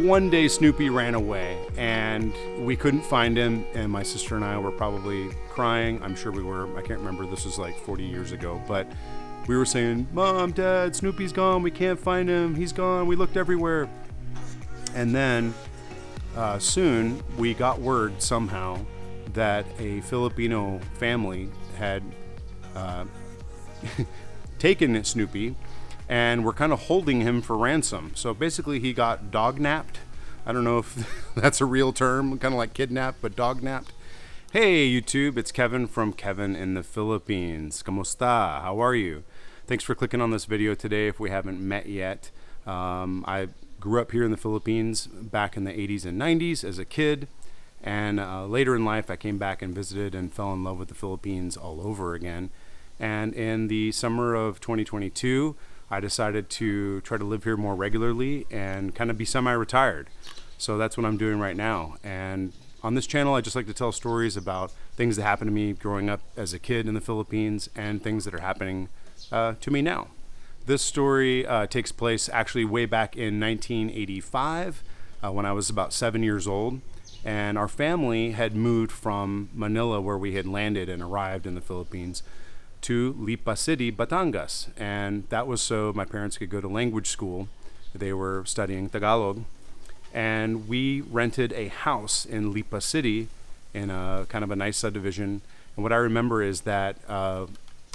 One day Snoopy ran away and we couldn't find him, and my sister and I were probably crying. I'm sure we were. I can't remember. This was like 40 years ago, but we were saying, "Mom, Dad, Snoopy's gone. We can't find him. He's gone. We looked everywhere." And then soon we got word somehow that a Filipino family had taken Snoopy and we're kind of holding him for ransom. So basically he got dognapped. I don't know if that's a real term, kind of like kidnapped, but dognapped. Hey YouTube, it's Kevin from Kevin in the Philippines. ¿Cómo está? How are you? Thanks for clicking on this video today if we haven't met yet. I grew up here in the Philippines back in the 80s and 90s as a kid. And later in life I came back and visited and fell in love with the Philippines all over again. And in the summer of 2022, I decided to try to live here more regularly and kind of be semi-retired. So that's what I'm doing right now. And on this channel, I just like to tell stories about things that happened to me growing up as a kid in the Philippines and things that are happening to me now. This story takes place actually way back in 1985 when I was about 7 years old. And our family had moved from Manila, where we had landed and arrived in the Philippines, to Lipa City, Batangas. And that was so my parents could go to language school. They were studying Tagalog. And we rented a house in Lipa City in a kind of a nice subdivision. And what I remember is that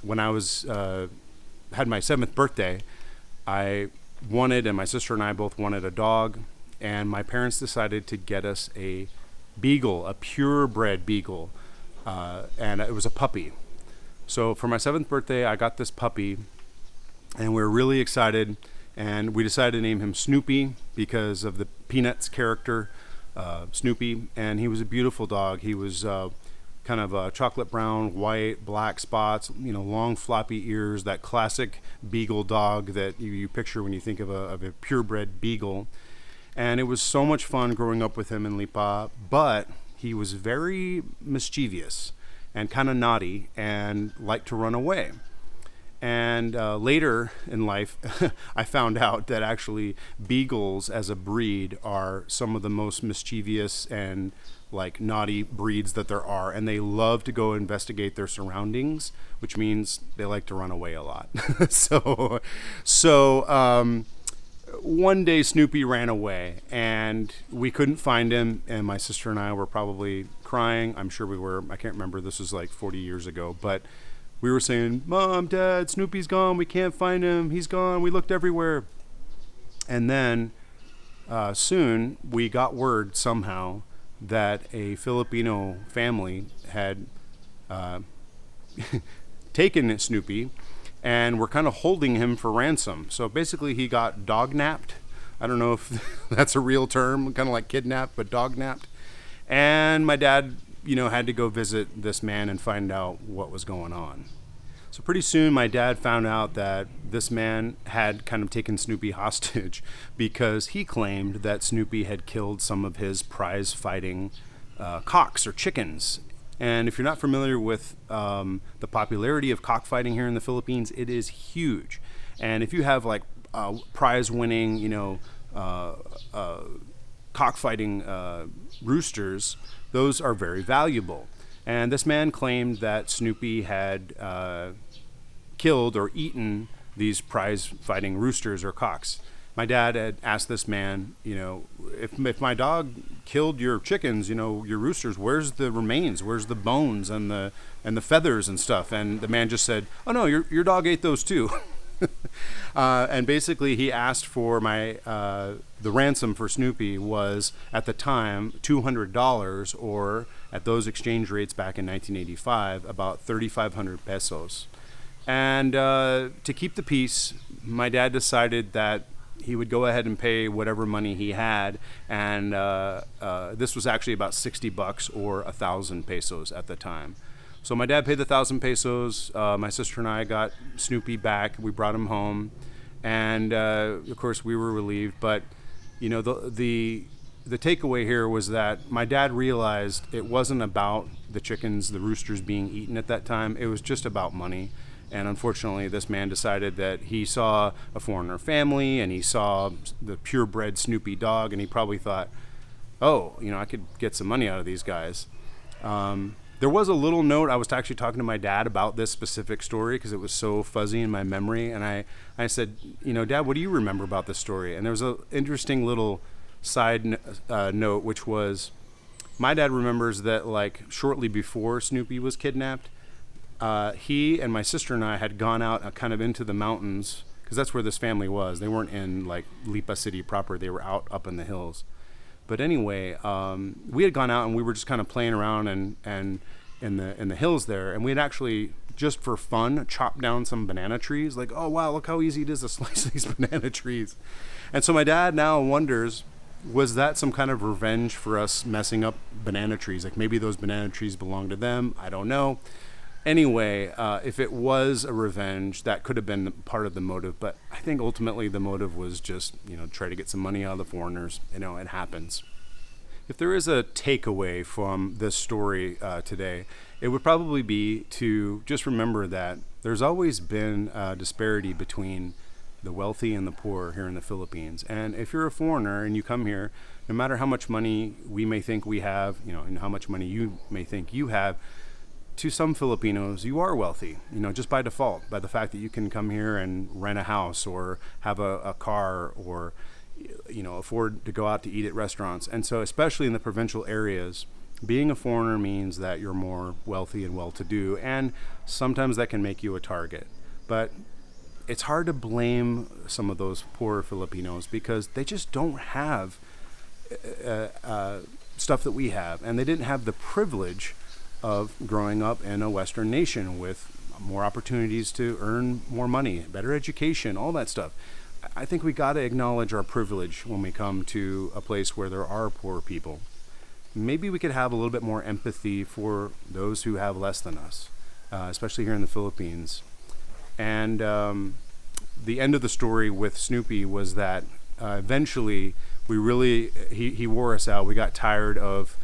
when I was had my 7th birthday, I wanted, and my sister and I both wanted, a dog. And my parents decided to get us a Beagle, a purebred Beagle. And it was a puppy. So for my 7th birthday, I got this puppy, and we were really excited, and we decided to name him Snoopy because of the Peanuts character, Snoopy, and he was a beautiful dog. He was kind of a chocolate brown, white, black spots, long floppy ears, that classic Beagle dog that you picture when you think of a purebred Beagle. And it was so much fun growing up with him in Lipa, but he was very mischievous and kind of naughty and liked to run away. And later in life, I found out that actually Beagles as a breed are some of the most mischievous and naughty breeds that there are, and they love to go investigate their surroundings, which means they like to run away a lot. So one day Snoopy ran away and we couldn't find him, and my sister and I were probably crying. I'm sure we were. I can't remember. This was like 40 years ago, but we were saying, "Mom, Dad, Snoopy's gone. We can't find him. He's gone. We looked everywhere." And then soon we got word somehow that a Filipino family had taken Snoopy and we're kind of holding him for ransom. So basically he got dognapped. I don't know if that's a real term, kind of like kidnapped, but dognapped. And my dad, had to go visit this man and find out what was going on. So pretty soon my dad found out that this man had kind of taken Snoopy hostage because he claimed that Snoopy had killed some of his prize fighting cocks or chickens. And if you're not familiar with the popularity of cockfighting here in the Philippines, it is huge. And if you have prize-winning, cockfighting roosters, those are very valuable. And this man claimed that Snoopy had killed or eaten these prize-fighting roosters or cocks. My dad had asked this man, if my dog killed your chickens, your roosters, where's the remains? Where's the bones and the feathers and stuff? And the man just said, "Oh no, your dog ate those too." And basically he asked for the ransom for Snoopy was at the time $200, or at those exchange rates back in 1985, about 3,500 pesos. And to keep the peace, my dad decided that he would go ahead and pay whatever money he had, and this was actually about $60 or 1,000 pesos at the time. So my dad paid the 1,000 pesos. My sister and I got Snoopy back. We brought him home, and of course we were relieved. But the takeaway here was that my dad realized it wasn't about the chickens, the roosters being eaten at that time. It was just about money. And unfortunately, this man decided that he saw a foreigner family and he saw the purebred Snoopy dog, and he probably thought, oh, I could get some money out of these guys. There was a little note. I was actually talking to my dad about this specific story because it was so fuzzy in my memory. And I said, Dad, what do you remember about this story? And there was an interesting little side note, which was my dad remembers that like shortly before Snoopy was kidnapped, he and my sister and I had gone out kind of into the mountains because that's where this family was. They weren't in like Lipa City proper. They were out up in the hills. But anyway, we had gone out and we were just kind of playing around and in the hills there, and we had actually just for fun chopped down some banana trees. Like, oh wow, look how easy it is to slice these banana trees. And so my dad now wonders, was that some kind of revenge for us messing up banana trees? Like maybe those banana trees belong to them. I don't know. Anyway, if it was a revenge, that could have been part of the motive. But I think ultimately the motive was just, try to get some money out of the foreigners. It happens. If there is a takeaway from this story today, it would probably be to just remember that there's always been a disparity between the wealthy and the poor here in the Philippines. And if you're a foreigner and you come here, no matter how much money we may think we have, and how much money you may think you have, to some Filipinos, you are wealthy, just by default, by the fact that you can come here and rent a house or have a car or, afford to go out to eat at restaurants. And so especially in the provincial areas, being a foreigner means that you're more wealthy and well-to-do, and sometimes that can make you a target. But it's hard to blame some of those poor Filipinos because they just don't have stuff that we have, and they didn't have the privilege of growing up in a Western nation with more opportunities to earn more money, better education, all that stuff. I think we got to acknowledge our privilege when we come to a place where there are poor people. Maybe we could have a little bit more empathy for those who have less than us, especially here in the Philippines. And the end of the story with Snoopy was that eventually he wore us out. We got tired of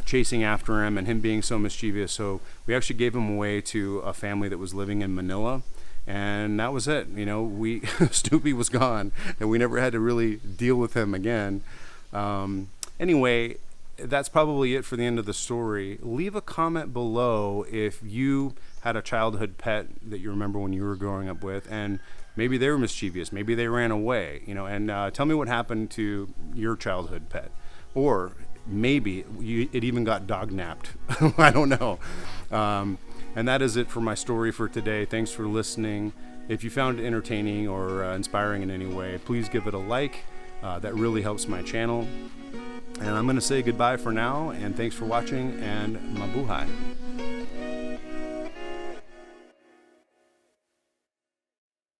chasing after him and him being so mischievous. So we actually gave him away to a family that was living in Manila, and that was it. Snoopy was gone, and we never had to really deal with him again. Anyway, that's probably it for the end of the story. Leave a comment below if you had a childhood pet that you remember when you were growing up with, and maybe they were mischievous, maybe they ran away, and tell me what happened to your childhood pet. Or maybe it even got dognapped. I don't know. And that is it for my story for today. Thanks for listening. If you found it entertaining or inspiring in any way, please give it a like. That really helps my channel. And I'm going to say goodbye for now, and thanks for watching, and mabuhay.